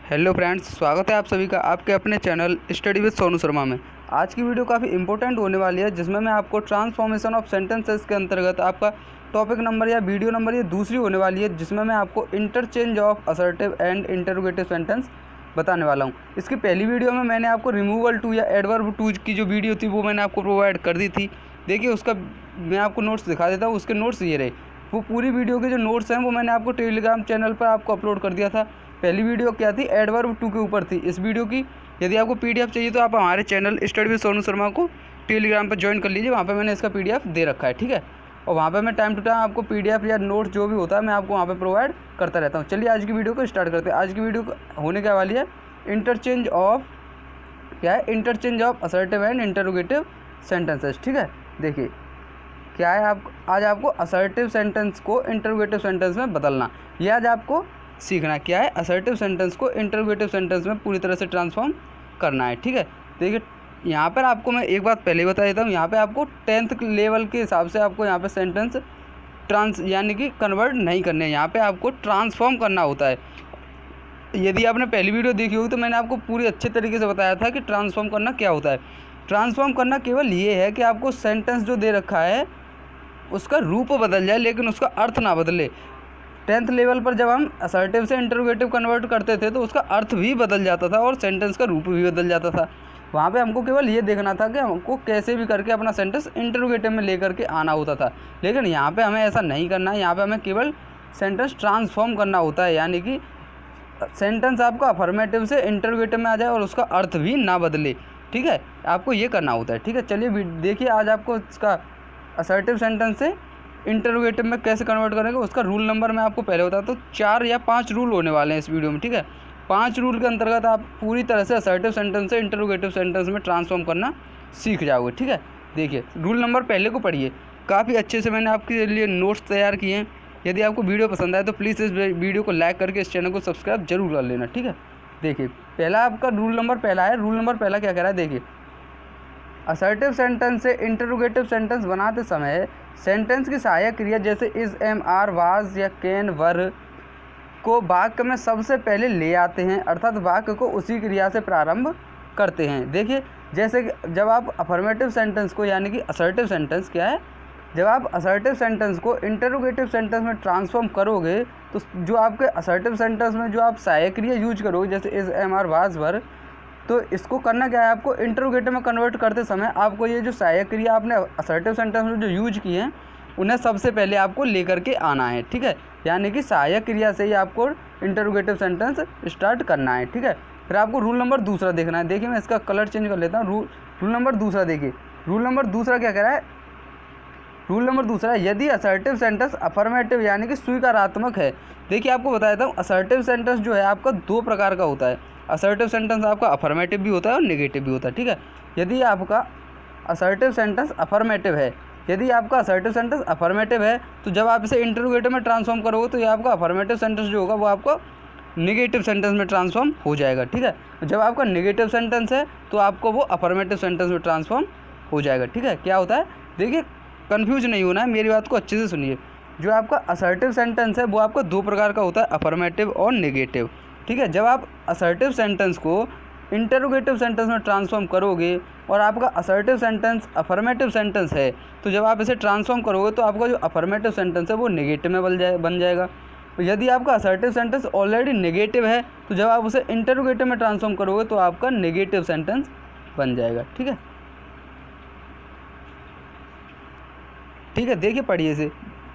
Hello friends, स्वागत है आप सभी का आपके अपने channel study with Sonu Sharma में। आज की वीडियो काफ़ी इंपॉर्टेंट होने वाली है, जिसमें मैं आपको ट्रांसफॉर्मेशन ऑफ सेंटेंसेस के अंतर्गत आपका टॉपिक नंबर या वीडियो नंबर ये दूसरी होने वाली है, जिसमें मैं आपको interchange of assertive and interrogative sentence बताने वाला हूँ। इसकी पहली वीडियो में मैंने आपको रिमूवल टू या एडवर्ब टू की जो वीडियो थी वो मैंने आपको प्रोवाइड कर दी थी। देखिए, उसका मैं आपको नोट्स दिखा देता हूँ। उसके नोट्स ये रहे। वो पूरी वीडियो के जो नोट्स हैं वो मैंने आपको टेलीग्राम चैनल पर आपको अपलोड कर दिया था। पहली वीडियो क्या थी, एडवर्ब टू के ऊपर थी। इस वीडियो की यदि आपको पीडीएफ चाहिए तो आप हमारे channel study with Sonu Sharma को टेलीग्राम पर ज्वाइन कर लीजिए। वहाँ पे मैंने इसका पीडीएफ दे रखा है, ठीक है। और वहाँ पे मैं टाइम टू टाइम आपको पीडीएफ या नोट्स जो भी होता है मैं आपको वहाँ पे प्रोवाइड करता रहता हूँ। चलिए आज की वीडियो को स्टार्ट करते हैं। आज की वीडियो होने क्या वाली है, इंटरचेंज ऑफ क्या है, interchange of assertive and interrogative sentences, ठीक है। देखिए क्या है, आज आपको असर्टिव सेंटेंस को इंटरोगेटिव सेंटेंस में बदलना, ये आज आपको सीखना क्या है, असर्टिव सेंटेंस को इंटरोगेटिव सेंटेंस में पूरी तरह से ट्रांसफॉर्म करना है, ठीक है। देखिए यहाँ पर आपको मैं एक बात पहले बता देता हूँ। यहाँ पे आपको 10th लेवल के हिसाब से आपको यहाँ पे सेंटेंस यानी कि कन्वर्ट नहीं करने, यहाँ पे आपको ट्रांसफॉर्म करना होता है। यदि आपने पहली वीडियो देखी होगी तो मैंने आपको पूरी अच्छे तरीके से बताया था कि ट्रांसफॉर्म करना क्या होता है। ट्रांसफॉर्म करना केवल ये है कि आपको सेंटेंस जो दे रखा है उसका रूप बदल जाए, लेकिन उसका अर्थ ना बदले। 10th लेवल पर जब हम असर्टिव से इंटरोगेटिव कन्वर्ट करते थे तो उसका अर्थ भी बदल जाता था और सेंटेंस का रूप भी बदल जाता था। वहाँ पे हमको केवल ये देखना था कि हमको कैसे भी करके अपना सेंटेंस इंटरोगेटिव में लेकर के आना होता था। लेकिन यहाँ पे हमें ऐसा नहीं करना है। यहाँ पे हमें केवल सेंटेंस ट्रांसफॉर्म करना होता है, यानी कि सेंटेंस आपका अफर्मेटिव से इंटरोगेटिव में आ जाए और उसका अर्थ भी ना बदले, ठीक है। आपको ये करना होता है, ठीक है। चलिए देखिए आज आपको इसका असर्टिव सेंटेंस से इंटरोगेटिव में कैसे कन्वर्ट करेंगे उसका रूल नंबर मैं आपको पहले बताता हूँ। 4 या 5 रूल होने वाले हैं इस वीडियो में, ठीक है। 5 रूल के अंतर्गत आप पूरी तरह से असर्टिव सेंटेंस से इंटरोगेटिव सेंटेंस में ट्रांसफॉर्म करना सीख जाओगे, ठीक है। देखिए रूल नंबर पहले को पढ़िए, काफ़ी अच्छे से मैंने आपके लिए नोट्स तैयार किए हैं। यदि आपको वीडियो पसंद आए तो प्लीज़ इस वीडियो को लाइक करके इस चैनल को सब्सक्राइब जरूर कर लेना, ठीक है। देखिए पहला आपका रूल नंबर पहला है। रूल नंबर पहला क्या कह रहा है, देखिए असर्टिव सेंटेंस से इंटरोगेटिव सेंटेंस बनाते समय सेंटेंस की सहायक क्रिया जैसे इज, एम, आर, वाज या कैन, वर को वाक्य में सबसे पहले ले आते हैं, अर्थात वाक्य को उसी क्रिया से प्रारंभ करते हैं। देखिए जैसे कि जब आप अफर्मेटिव सेंटेंस को यानी कि असर्टिव सेंटेंस क्या है, जब आप असर्टिव सेंटेंस को इंटरोगेटिव सेंटेंस में ट्रांसफॉर्म करोगे तो जो आपके असर्टिव सेंटेंस में जो आप सहायक क्रिया यूज करोगे जैसे इज, एम, आर, वाज, वर, तो इसको करना क्या है, आपको इंटरोगेटिव में कन्वर्ट करते समय आपको ये जो सहायक क्रिया आपने असर्टिव सेंटेंस में जो यूज की हैं उन्हें सबसे पहले आपको लेकर के आना है, ठीक है। यानी कि सहायक क्रिया से ही आपको इंटरोगेटिव सेंटेंस स्टार्ट करना है, ठीक है। फिर आपको रूल नंबर दूसरा देखना है। देखिए मैं इसका कलर चेंज कर लेता हूँ। रूल नंबर दूसरा देखिए, रूल नंबर दूसरा क्या कह रहा है, रूल नंबर दूसरा, यदि असर्टिव सेंटेंस अफर्मेटिव यानी कि स्वीकारात्मक है। देखिए आपको बता देता हूँ, असर्टिव सेंटेंस जो है आपका 2 प्रकार का होता है। असर्टिव सेंटेंस आपका अफर्मेटिव भी होता है और नेगेटिव भी होता है, ठीक है। यदि आपका असर्टिव सेंटेंस अफर्मेटिव है, यदि आपका असर्टिव सेंटेंस अफर्मेटिव है तो जब आप इसे इंटरोगेटिव में ट्रांसफॉर्म करोगे तो ये आपका अफर्मेटिव सेंटेंस जो होगा वो आपका नेगेटिव सेंटेंस में ट्रांसफॉर्म हो जाएगा, ठीक है। जब आपका नेगेटिव सेंटेंस है तो आपको वो अफर्मेटिव सेंटेंस में ट्रांसफॉर्म हो जाएगा, ठीक है। क्या होता है, देखिए कन्फ्यूज नहीं होना है, मेरी बात को अच्छे से सुनिए। जो आपका असर्टिव सेंटेंस है वो आपका 2 प्रकार का होता है, अफर्मेटिव और नेगेटिव, ठीक है। जब आप असर्टिव सेंटेंस को इंटरोगेटिव सेंटेंस में ट्रांसफॉर्म करोगे और आपका असर्टिव सेंटेंस अफर्मेटिव सेंटेंस है तो जब आप इसे ट्रांसफॉर्म करोगे तो आपका जो अफर्मेटिव सेंटेंस है वो नेगेटिव में बन जाएगा। तो यदि आपका असर्टिव सेंटेंस ऑलरेडी नेगेटिव है तो जब आप उसे इंटरोगेटिव में ट्रांसफॉर्म करोगे तो आपका नेगेटिव सेंटेंस बन जाएगा, ठीक है। ठीक है, देखिए पढ़िए इसे।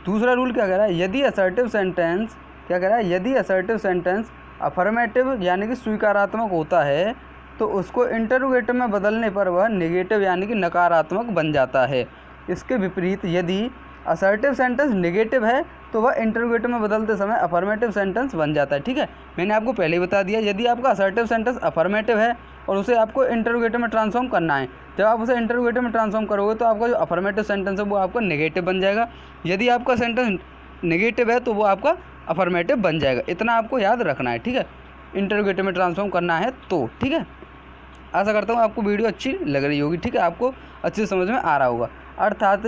दूसरा रूल क्या कह रहा है, यदि असर्टिव सेंटेंस क्या कह रहा है, यदि असर्टिव सेंटेंस अफर्मेटिव यानी कि स्वीकारात्मक होता है तो उसको इंटरोगेटिव में बदलने पर वह नेगेटिव यानी कि नकारात्मक बन जाता है। इसके विपरीत यदि असर्टिव सेंटेंस नेगेटिव है तो वह इंटरोगेटिव में बदलते समय अफर्मेटिव सेंटेंस बन जाता है, ठीक है। मैंने आपको पहले ही बता दिया, यदि आपका असर्टिव सेंटेंस अफर्मेटिव है और उसे आपको इंटरोगेटिव में ट्रांसफॉर्म करना है, जब आप उसे इंटरोगेटिव में ट्रांसफॉर्म करोगे तो आपका जो अफर्मेटिव सेंटेंस है वो आपका नेगेटिव बन जाएगा। यदि आपका सेंटेंस नेगेटिव है तो वो आपका अफर्मेटिव बन जाएगा। इतना आपको याद रखना है, ठीक है, इंटरोगेटिव में ट्रांसफॉर्म करना है तो, ठीक है। आशा करता हूँ आपको वीडियो अच्छी लग रही होगी, ठीक है, आपको अच्छे से समझ में आ रहा होगा। अर्थात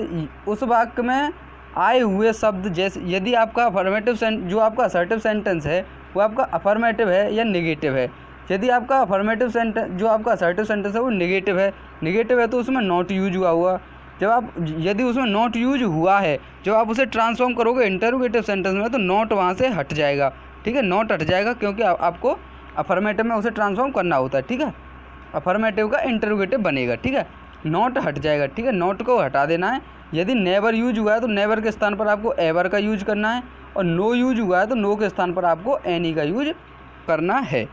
उस वाक्य में आए हुए शब्द, जैसे यदि आपका अफर्मेटिव जो आपका असर्टिव सेंटेंस है वो आपका अफर्मेटिव है या नेगेटिव है। यदि आपका अफर्मेटिव सेंटेंस जो आपका असर्टिव सेंटेंस है वो नेगेटिव है तो उसमें नॉट यूज हुआ। यदि उसमें नॉट यूज हुआ है, जब आप उसे ट्रांसफॉर्म करोगे इंटरोगेटिव सेंटेंस में, तो नॉट वहाँ से हट जाएगा। ठीक है, नॉट हट जाएगा क्योंकि आपको अफर्मेटिव में उसे ट्रांसफॉर्म करना होता है। ठीक है, अफर्मेटिव का इंटरोगेटिव बनेगा। ठीक है, नॉट हट जाएगा। ठीक है, नॉट को हटा देना है। यदि नेवर यूज हुआ है तो नेवर के स्थान पर आपको एवर का यूज करना है, और नो यूज हुआ है तो नो के स्थान पर आपको एनी का यूज करना है।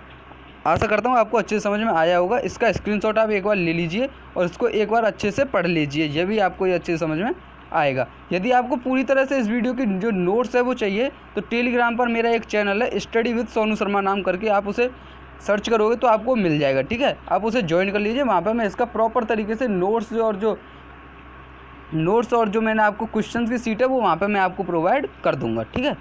आशा करता हूँ आपको अच्छे से समझ में आया होगा। इसका स्क्रीनशॉट आप एक बार ले लीजिए और इसको एक बार अच्छे से पढ़ लीजिए, ये भी आपको ये अच्छे से समझ में आएगा। यदि आपको पूरी तरह से इस वीडियो की जो नोट्स है वो चाहिए तो टेलीग्राम पर मेरा एक चैनल है स्टडी विद सोनू शर्मा नाम करके, आप उसे सर्च करोगे तो आपको मिल जाएगा। ठीक है, आप उसे ज्वाइन कर लीजिए। वहाँ पर मैं इसका प्रॉपर तरीके से नोट्स और जो मैंने आपको क्वेश्चन की सीट है वो वहाँ पर मैं आपको प्रोवाइड कर दूँगा। ठीक है,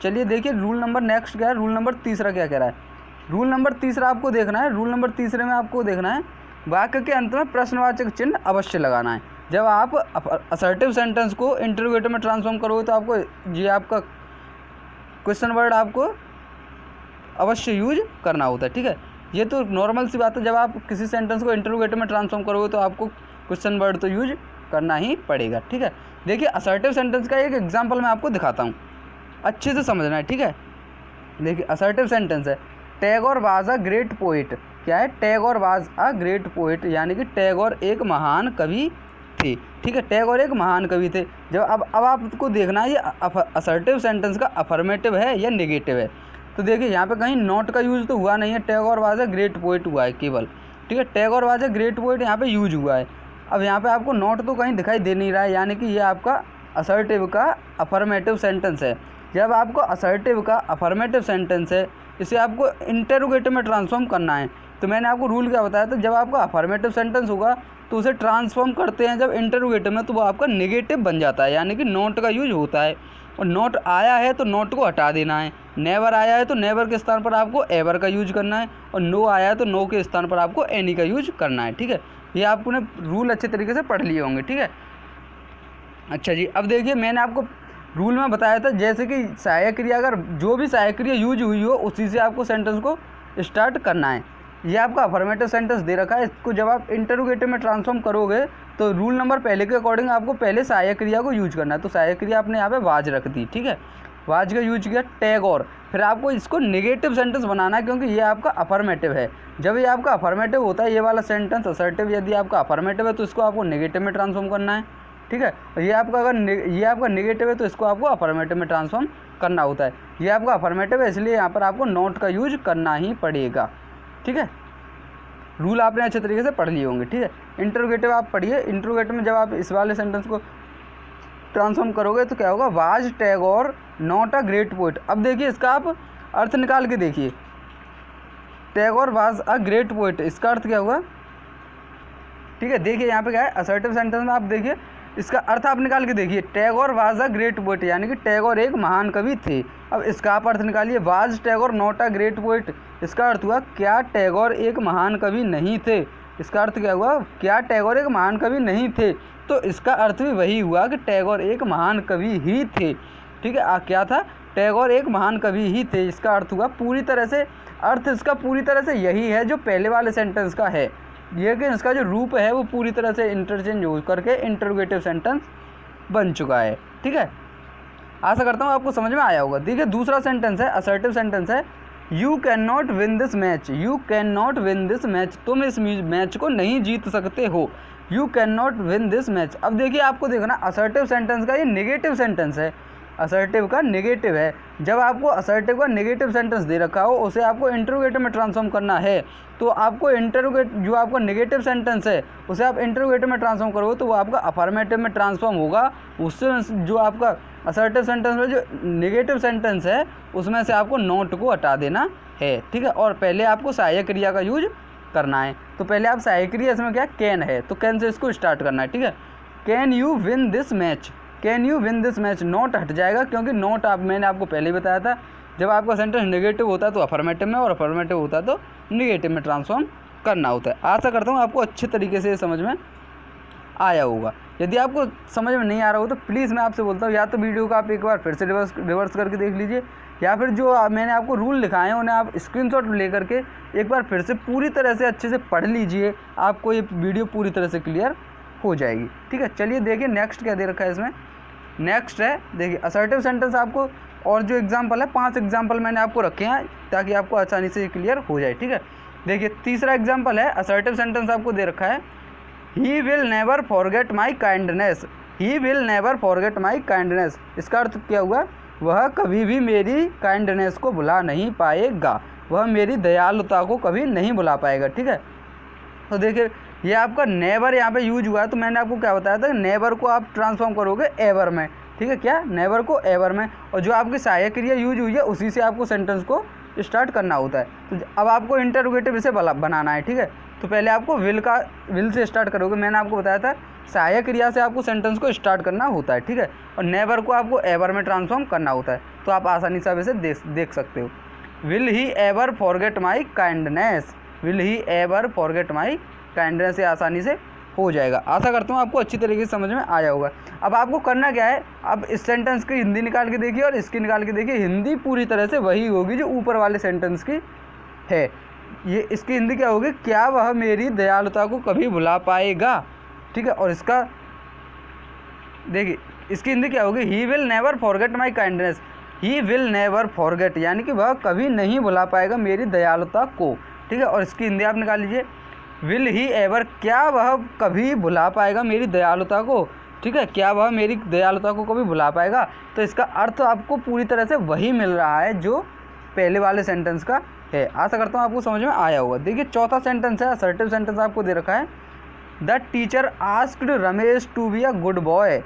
चलिए देखिए रूल नंबर नेक्स्ट क्या है। रूल नंबर तीसरा क्या कह रहा है। रूल नंबर तीसरा आपको देखना है। रूल नंबर तीसरे में आपको देखना है वाक्य के अंत में प्रश्नवाचक चिन्ह अवश्य लगाना है। जब आप असर्टिव सेंटेंस को इंटरोगेटिव में ट्रांसफॉर्म करोगे तो आपको ये आपका क्वेश्चन वर्ड आपको अवश्य यूज करना होता है। ठीक है, ये तो नॉर्मल सी बात है। जब आप किसी सेंटेंस को इंटरोगेटिव में ट्रांसफॉर्म करोगे तो आपको क्वेश्चन वर्ड तो यूज करना ही पड़ेगा। ठीक है, देखिए असर्टिव सेंटेंस का एक एग्जाम्पल मैं आपको दिखाता हूँ, अच्छे से समझना है। ठीक है, देखिए असर्टिव सेंटेंस है Tagore was a great poet. क्या है, Tagore was a great poet, यानी कि टैगोर एक महान कवि थे। ठीक है, टैगोर एक महान कवि थे। जब अब आपको देखना है ये असर्टिव सेंटेंस का अफर्मेटिव है या नेगेटिव है। तो देखिए यहाँ पे कहीं नॉट का यूज़ तो हुआ नहीं है, Tagore was a great poet हुआ है केवल। ठीक है, Tagore was a great poet यहाँ पे यूज हुआ है। अब यहाँ पे आपको नॉट तो कहीं दिखाई दे नहीं रहा है, यानी कि ये आपका असर्टिव का अफर्मेटिव सेंटेंस है। जब आपको असर्टिव का अफर्मेटिव सेंटेंस है, इसे आपको इंटरोगेटिव में ट्रांसफॉर्म करना है। तो मैंने आपको रूल क्या बताया था, जब आपका अफर्मेटिव सेंटेंस होगा तो उसे ट्रांसफॉर्म करते हैं जब इंटरोगेटिव में, तो वो आपका नेगेटिव बन जाता है, यानी कि नॉट का यूज होता है। और नॉट आया है तो नॉट को हटा देना है। नेवर आया है तो नेवर के स्थान पर आपको एवर का यूज करना है, और नो आया है तो नो के स्थान पर आपको एनी का यूज करना है। ठीक है, ये आपने रूल अच्छे तरीके से पढ़ लिए होंगे। ठीक है, अच्छा जी, अब देखिए मैंने आपको रूल में बताया था जैसे कि सहायक क्रिया, अगर जो भी सहायक क्रिया यूज हुई हो उसी से आपको सेंटेंस को स्टार्ट करना है। ये आपका अफर्मेटिव सेंटेंस दे रखा है, इसको जब आप इंटरोगेटिव में ट्रांसफॉर्म करोगे तो रूल नंबर पहले के अकॉर्डिंग आपको पहले सहायक क्रिया को यूज करना है। तो सहायक क्रिया आपने यहाँ पे वाज रख दी। ठीक है, वाज का यूज किया टैगोर। फिर आपको इसको नेगेटिव सेंटेंस बनाना है क्योंकि ये आपका अफर्मेटिव है। जब ये आपका अफर्मेटिव होता है ये वाला सेंटेंस असर्टिव, यदि आपका अफर्मेटिव है तो इसको आपको नेगेटिव में ट्रांसफॉर्म करना है। ठीक है, ये आपका अगर ये आपका नेगेटिव है तो इसको आपको अफर्मेटिव में ट्रांसफॉर्म करना होता है। ये आपका अफर्मेटिव है, इसलिए यहाँ पर आपको नॉट का यूज करना ही पड़ेगा। ठीक है, रूल आपने अच्छे तरीके से पढ़ लिए होंगे। ठीक है, इंटरोगेटिव आप पढ़िए। इंटरोगेटिव में जब आप इस वाले सेंटेंस को ट्रांसफॉर्म करोगे तो क्या होगा, was Tagore not a great poet. अब देखिए इसका आप अर्थ निकाल के देखिए, Tagore was a great poet, इसका अर्थ क्या हुआ। ठीक है, देखिए यहाँ पे क्या है, असर्टिव सेंटेंस में आप देखिए इसका अर्थ आप निकाल के देखिए, Tagore was a great poet, यानी कि टैगोर एक महान कवि थे। अब इसका आप अर्थ निकालिए, was Tagore not a great poet, इसका अर्थ हुआ क्या टैगोर एक महान कवि नहीं थे। इसका अर्थ क्या हुआ, क्या टैगोर एक महान कवि नहीं थे। तो इसका अर्थ भी वही हुआ कि टैगोर एक महान कवि ही थे। ठीक है, क्या था, टैगोर एक महान कवि ही थे। इसका अर्थ हुआ पूरी तरह से, अर्थ इसका पूरी तरह से यही है जो पहले वाले सेंटेंस का है, लेकिन इसका जो रूप है वो पूरी तरह से इंटरचेंज हो करके इंटरोगेटिव सेंटेंस बन चुका है। ठीक है, आशा करता हूँ आपको समझ में आया होगा। देखिए दूसरा सेंटेंस है, असर्टिव सेंटेंस है, you can not win this match. You can not win this match, तुम इस मैच को नहीं जीत सकते हो। You can not win this match. अब देखिए आपको देखना, असर्टिव सेंटेंस का ये नेगेटिव सेंटेंस है, असर्टिव का नेगेटिव है। जब आपको असर्टिव का नेगेटिव सेंटेंस दे रखा हो उसे आपको इंटरोगेटिव में ट्रांसफॉर्म करना है, तो आपको जो आपका नेगेटिव सेंटेंस है उसे आप इंटरोगेटिव में ट्रांसफॉर्म करोगे तो वो आपका अफर्मेटिव में ट्रांसफॉर्म होगा। उससे जो आपका असर्टिव सेंटेंस में जो नेगेटिव सेंटेंस है उसमें से आपको नॉट को हटा देना है। ठीक है, और पहले आपको सहायक क्रिया का यूज करना है। तो पहले आप सहायक क्रिया, इसमें क्या कैन है तो कैन से इसको स्टार्ट करना है। ठीक है, can you win this match, can you win this match, not हट जाएगा क्योंकि नॉट मैंने आपको पहले ही बताया था, जब आपका सेंटेंस नेगेटिव होता है तो अफर्मेटिव में, और अफर्मेटिव होता है तो नेगेटिव में ट्रांसफॉर्म करना होता है। आशा करता हूँ आपको अच्छे तरीके से समझ में आया होगा। यदि आपको समझ में नहीं आ रहा हो तो प्लीज़ मैं आपसे बोलता हूँ या तो वीडियो को आप एक बार फिर से रिवर्स करके देख लीजिए, या फिर जो मैंने आपको रूल लिखाए हैं उन्हें आप स्क्रीनशॉट ले करके एक बार फिर से पूरी तरह से अच्छे से पढ़ लीजिए, आपको ये वीडियो पूरी तरह से क्लियर हो जाएगी। ठीक है, चलिए देखिए नेक्स्ट क्या दे रखा है इसमें। नेक्स्ट है देखिए असर्टिव सेंटेंस आपको, और जो एग्जाम्पल है 5 एग्जाम्पल मैंने आपको रखे हैं ताकि आपको आसानी से क्लियर हो जाए। ठीक है, देखिए तीसरा एग्जाम्पल है असर्टिव सेंटेंस आपको दे रखा है, he will never forget my kindness. He will never forget my kindness, इसका अर्थ क्या हुआ, वह कभी भी मेरी काइंडनेस को भुला नहीं पाएगा, वह मेरी दयालुता को कभी नहीं भुला पाएगा। ठीक है, तो देखिए ये आपका नेवर यहाँ पे यूज हुआ है, तो मैंने आपको क्या बताया था, नेवर को आप ट्रांसफॉर्म करोगे एवर में। ठीक है, क्या नेवर को एवर में, और जो आपकी सहायक क्रिया यूज हुई है उसी से आपको सेंटेंस को स्टार्ट करना होता है। तो अब आपको इंटरोगेटिव इसे बनाना है। ठीक है, तो पहले आपको विल से स्टार्ट करोगे, मैंने आपको बताया था सहायक क्रिया से आपको सेंटेंस को स्टार्ट करना होता है। ठीक है, और नेवर को आपको एवर में ट्रांसफॉर्म करना होता है, तो आप आसानी से इसे देख सकते हो। Will he ever forget my kindness, will he ever forget my kindness, से आसानी से हो जाएगा। आशा करता हूँ आपको अच्छी तरीके से समझ में आया होगा। अब आपको करना क्या है, अब इस सेंटेंस की हिंदी निकाल के देखिए और इसकी निकाल के देखिए। हिंदी पूरी तरह से वही होगी जो ऊपर वाले सेंटेंस की है। ये इसकी हिंदी क्या होगी, क्या वह मेरी दयालुता को कभी भुला पाएगा। ठीक है, और इसका देखिए इसकी हिंदी क्या होगी, he will never forget my kindness. He will never forget यानी कि वह कभी नहीं भुला पाएगा मेरी दयालुता को। ठीक है, और इसकी हिंदी आप निकाल लीजिए, विल ही एवर, क्या वह कभी भुला पाएगा मेरी दयालुता को। ठीक है, क्या वह मेरी दयालुता को कभी भुला पाएगा, तो इसका अर्थ आपको पूरी तरह से वही मिल रहा है जो पहले वाले सेंटेंस का है। आशा करता हूँ आपको समझ में आया होगा। देखिए चौथा सेंटेंस है असर्टिव सेंटेंस, आपको दे रखा है, the teacher asked Ramesh to be a good boy.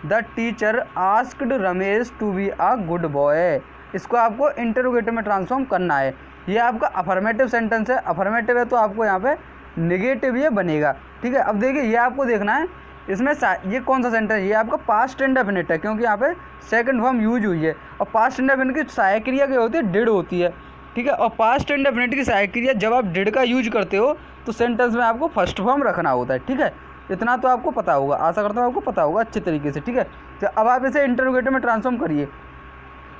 The teacher asked Ramesh to be a good boy, इसको आपको इंटरोगेटिव में ट्रांसफॉर्म करना है। ये आपका अफर्मेटिव सेंटेंस है, अफर्मेटिव है तो आपको यहाँ पे नेगेटिव ये बनेगा। ठीक है, अब देखिए ये आपको देखना है इसमें ये कौन सा सेंटेंस है, ये आपका पास्ट इंडेफिनिट है क्योंकि यहाँ पे सेकंड फॉर्म यूज हुई है, और पास्ट इंडेफिनिट की सहायक क्रिया क्या होती है, डिड होती है। ठीक है, और पास्ट इंडेफिनिट की सहायक क्रिया जब आप डिड का यूज करते हो तो सेंटेंस में आपको फर्स्ट फॉर्म रखना होता है। ठीक है, इतना तो आपको पता होगा, आशा करता हूँ आपको पता होगा अच्छे तरीके से। ठीक है, तो अब आप इसे इंटरोगेटिव में ट्रांसफॉर्म करिए।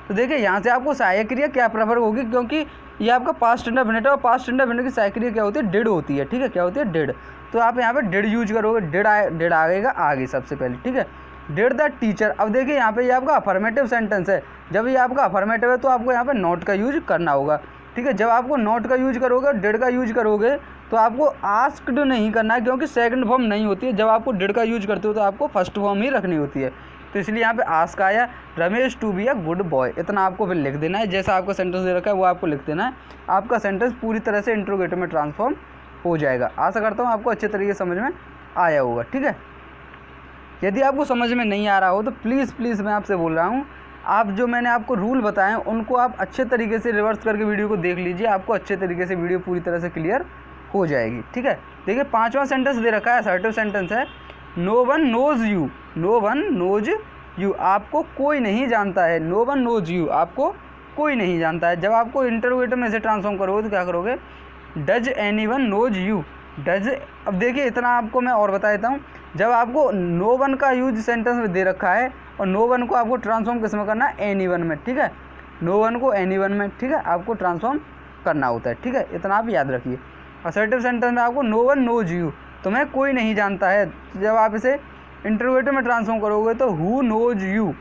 तो देखिए यहाँ से आपको सहायक क्रिया क्या प्रेफर होगी, क्योंकि ये आपका पास्ट इंडेफिनिट है और पास्ट इंडेफिनिट की सहायक क्रिया क्या होती है, डिड होती है। ठीक है, क्या होती है, डिड। तो आप यहाँ पे डिड यूज करोगे, डिड आएगा आगे सबसे पहले। ठीक है, डिड द टीचर। अब देखिए यहाँ पे ये आपका अफर्मेटिव सेंटेंस है, जब ये आपका अफर्मेटिव है तो आपको यहाँ पे नॉट का यूज करना होगा। ठीक है, जब आपको नॉट का यूज करोगे और डिड का यूज करोगे तो आपको आस्क्ड नहीं करना है, क्योंकि सेकंड फॉर्म नहीं होती है। जब आपको डिड का यूज करते हो तो आपको फर्स्ट फॉर्म ही रखनी होती है। तो इसलिए यहाँ पे आस्क आया, Ramesh to be a good boy, इतना आपको फिर लिख देना है। जैसा आपका सेंटेंस दे रखा है वो आपको लिख देना है, आपका सेंटेंस पूरी तरह से इंटरोगेटिव में ट्रांसफॉर्म हो जाएगा। आशा करता हूँ आपको अच्छे तरीके से समझ में आया होगा। ठीक है, यदि आपको समझ में नहीं आ रहा हो तो प्लीज़ मैं आपसे बोल रहा हूँ, आप जो मैंने आपको रूल बताएं उनको आप अच्छे तरीके से रिवर्स करके वीडियो को देख लीजिए, आपको अच्छे तरीके से वीडियो पूरी तरह से क्लियर हो जाएगी। ठीक है, देखिए पांचवा सेंटेंस दे रखा है, असर्टिव सेंटेंस है, no one knows you. No one knows you, आपको कोई नहीं जानता है। नो वन नोज यू, आपको कोई नहीं जानता है। जब आपको इंटरोगेटिव में से ट्रांसफॉर्म करोगे तो क्या करोगे, does any one knows you. Does, अब देखिए इतना आपको मैं और बता देता हूँ, जब आपको नो वन का यूज सेंटेंस में दे रखा है और नो वन को आपको ट्रांसफॉर्म किस में करना है, एनी वन में। ठीक है, नो वन को एनी वन में, ठीक है, आपको ट्रांसफॉर्म करना होता है। ठीक है, इतना आप याद रखिए। असर्टिव सेंटेंस में आपको नो वन नोज यू, तुम्हें कोई नहीं जानता है। जब आप इसे इंटरोगेटिव में ट्रांसफॉर्म करोगे तो हु नोज यू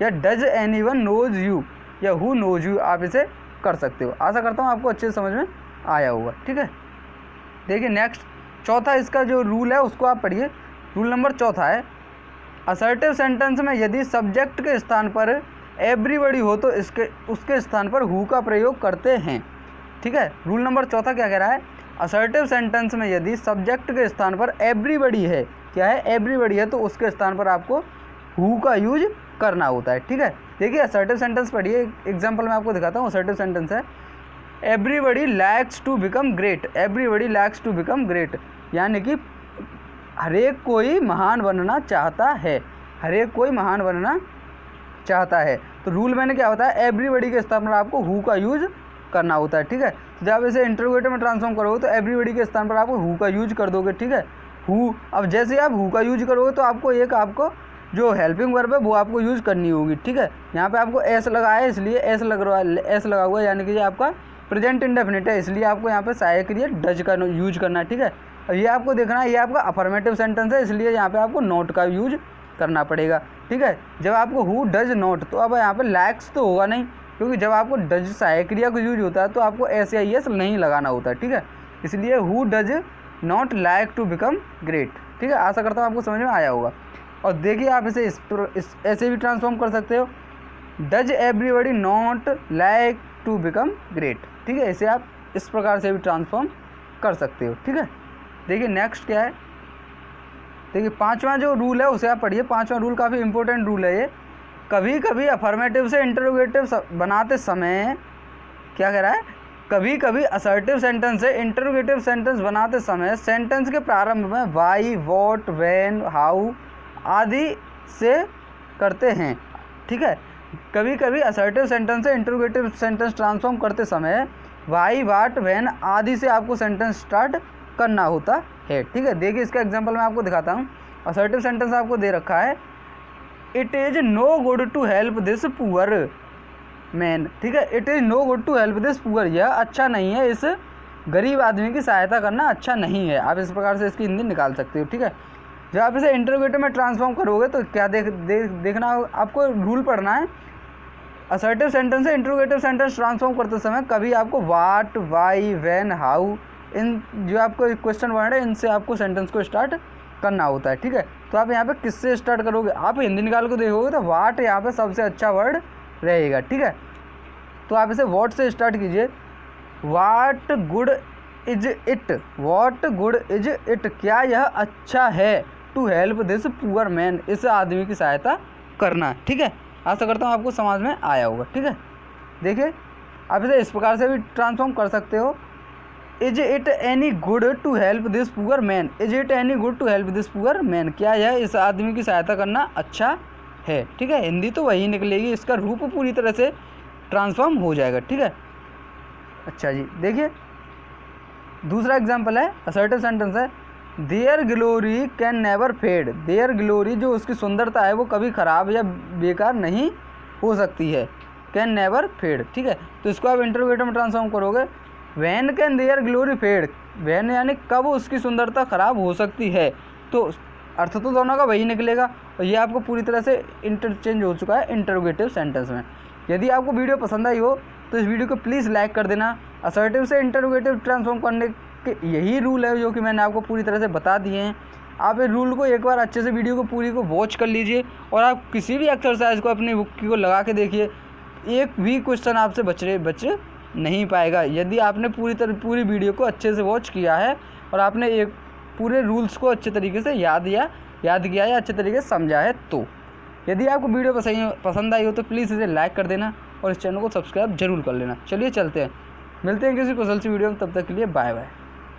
या does any one knows you या हु नोज यू आप इसे कर सकते हो। आशा करता हूँ आपको अच्छे से समझ में आया होगा। ठीक है, देखिए नेक्स्ट चौथा इसका जो रूल है उसको आप पढ़िए। रूल नंबर चौथा है, असर्टिव सेंटेंस में यदि सब्जेक्ट के स्थान पर एवरीबॉडी हो तो उसके स्थान पर हु का प्रयोग करते हैं। ठीक है, रूल नंबर चौथा क्या कह रहा है, असर्टिव सेंटेंस में यदि सब्जेक्ट के स्थान पर एवरीबॉडी है, क्या है, एवरीबॉडी है, तो उसके स्थान पर आपको हु का यूज करना होता है। ठीक है, देखिए असर्टिव सेंटेंस पढ़िए, एग्जांपल मैं आपको दिखाता हूँ। असर्टिव सेंटेंस है, everybody likes to become great. Everybody likes to become great, यानी कि हरेक कोई महान बनना चाहता है। हरेक कोई महान बनना चाहता है। तो रूल मैंने क्या बताया, एवरीबॉडी के स्थान पर आपको हु का यूज करना होता है। ठीक है, तो जब इसे इंटरोगेटिव में ट्रांसफॉर्म करोगे तो एवरीबॉडी के स्थान पर आपको हु का यूज कर दोगे। ठीक है, हु, अब जैसे आप हु का यूज करोगे तो आपको जो हेल्पिंग वर्ब है वो आपको यूज़ करनी होगी, ठीक है। यहाँ पे आपको एस लगा है इसलिए एस लगा हुआ है, यानी कि ये आपका प्रेजेंट इंडेफिनिट है, इसलिए आपको यहाँ पे सहायक क्रिया डज का यूज करना है, ठीक है। और ये आपको देखना है ये आपका अफर्मेटिव सेंटेंस है, इसलिए यहाँ पे आपको नॉट का यूज करना पड़ेगा, ठीक है। जब आपको हु डज नॉट, तो अब यहाँ पे लैक्स तो होगा नहीं, क्योंकि जब आपको डज सहायक क्रिया को यूज होता है तो आपको एस या एस नहीं लगाना होता है, ठीक है। इसलिए who does not like to become great, ठीक है। आशा करता हूँ आपको समझ में आया होगा। और देखिए आप इसे ऐसे भी ट्रांसफॉर्म कर सकते हो, does everybody not like to become great, ठीक है। इसे आप इस प्रकार से भी ट्रांसफॉर्म कर सकते हो, ठीक है। देखिए नेक्स्ट क्या है, देखिए 5वां जो रूल है उसे आप पढ़िए। 5वां रूल काफ़ी इंपॉर्टेंट रूल है ये। कभी कभी अफर्मेटिव से इंटरोगेटिव बनाते समय क्या कह रहा है, कभी कभी असर्टिव सेंटेंस से इंटरोगेटिव सेंटेंस बनाते समय सेंटेंस के प्रारंभ में वाई, वॉट, व्हेन, हाउ आदि से करते हैं, ठीक है। कभी कभी असर्टिव सेंटेंस से इंटरोगेटिव सेंटेंस ट्रांसफॉर्म करते समय वाई, वाट, व्हेन आदि से आपको सेंटेंस स्टार्ट करना होता है, ठीक है। देखिए इसका एग्जांपल मैं आपको दिखाता हूँ। असर्टिव सेंटेंस आपको दे रखा है, it is no good to help this poor man, ठीक है। It is no good to help this poor, यह अच्छा नहीं है, इस गरीब आदमी की सहायता करना अच्छा नहीं है। आप इस प्रकार से इसकी हिंदी निकाल सकते हो, ठीक है। जब आप इसे इंटरोगेटिव में ट्रांसफॉर्म करोगे तो क्या देखना आपको रूल पढ़ना है। असर्टिव सेंटेंस से इंटरोगेटिव सेंटेंस ट्रांसफॉर्म करते समय कभी आपको वाट, वाई, व्हेन, हाउ, इन जो आपको क्वेश्चन वर्ड है इनसे आपको सेंटेंस को स्टार्ट करना होता है, ठीक है। तो आप यहाँ पे किससे स्टार्ट करोगे, आप हिंदी निकाल को देखोगे तो वाट यहाँ पे सबसे अच्छा वर्ड रहेगा, ठीक है। तो आप इसे वॉट से स्टार्ट कीजिए। What good is it, what good is it, क्या यह अच्छा है, to help this poor man, इस आदमी की सहायता करना, ठीक है। आशा करता हूँ आपको समझ में आया होगा, ठीक है। देखिए आप इसे इस प्रकार से भी ट्रांसफॉर्म कर सकते हो। Is it any good to help this poor man, is it any good to help this poor man, क्या यह इस आदमी की सहायता करना अच्छा है, ठीक है। हिंदी तो वही निकलेगी, इसका रूप पूरी तरह से ट्रांसफॉर्म हो जाएगा, ठीक है। अच्छा जी, देखिए दूसरा एग्जाम्पल है, असर्टिव सेंटेंस है, their glory can never fade, their glory जो उसकी सुंदरता है वो कभी ख़राब या बेकार नहीं हो सकती है, कैन नेवर फेड, ठीक है। तो इसको आप इंटरोगेटिव में ट्रांसफॉर्म करोगे, when can their glory fade, when यानी कब उसकी सुंदरता ख़राब हो सकती है, तो अर्थ तो दोनों का वही निकलेगा। और ये आपको पूरी तरह से इंटरचेंज हो चुका है इंटरोगेटिव सेंटेंस में। यदि आपको वीडियो पसंद आई हो तो इस वीडियो को प्लीज़ लाइक कर देना। असर्टिव से इंटरोगेटिव ट्रांसफॉर्म करने के यही रूल है जो कि मैंने आपको पूरी तरह से बता दिए हैं। आप इस रूल को एक बार अच्छे से वीडियो को पूरी को वॉच कर लीजिए और आप किसी भी एक्सरसाइज को अपनी बुक को लगा के देखिए, एक भी क्वेश्चन आपसे बच नहीं पाएगा यदि आपने पूरी वीडियो को अच्छे से वॉच किया है और आपने एक पूरे रूल्स को अच्छे तरीके से याद किया या अच्छे तरीके से समझा है। तो यदि आपको वीडियो पसंद आई हो तो प्लीज़ इसे लाइक कर देना और इस चैनल को सब्सक्राइब जरूर कर लेना। चलिए चलते हैं, मिलते हैं किसी कुशल सी वीडियो में, तब तक के लिए बाय बाय।